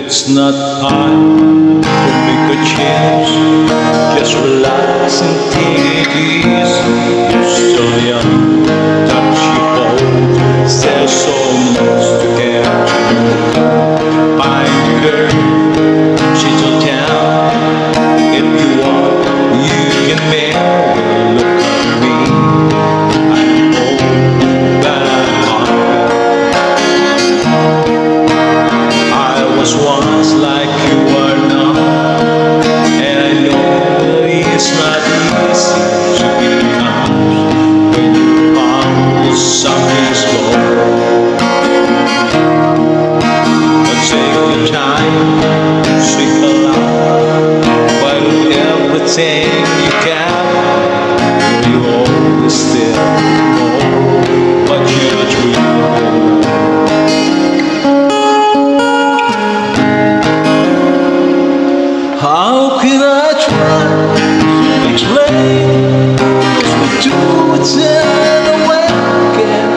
It's not time to make a change. Just relax and take it easy. You're still young, touch your boat. There's so much to catch. Find her, she's on town. If you want, you can marry. Look at me, I'm old, but I was once like you are now, and I know it's not easy to be calm when you found something slow. But take your time, sweet love, but everything you can, you always still know what you're dreaming. How can I try to explain? 'Cause we do it in a way again.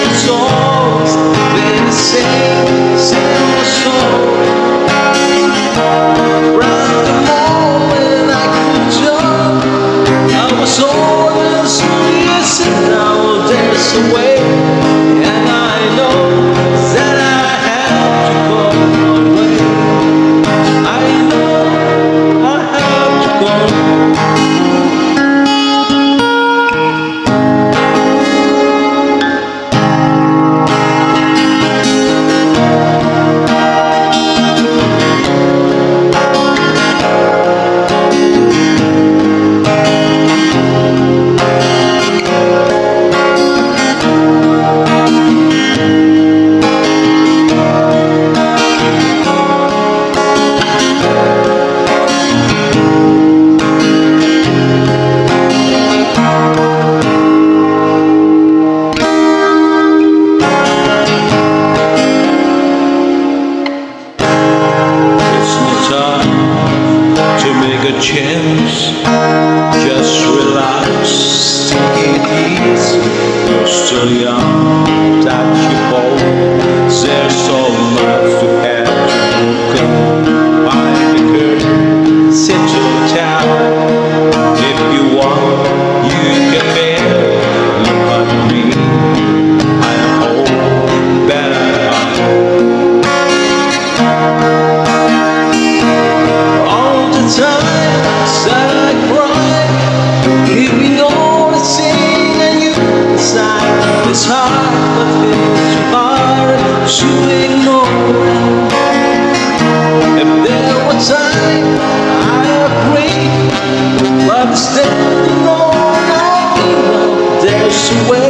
It's always been the same old song. From the moment I could jump, I was always listening. Now there's a way, and I know that I have to go my way. I know I have to go. To make a chance, just relax, take it easy. You're still young, touch your boat. There's so much to have. Come find the girl, settle down. If you want, you can marry. Look at me, I am old, but I'm time that I cry, keeping on the sing and you inside. It's hard, but it's too hard to ignore. If there were time, I agree, but standing on, there's a way.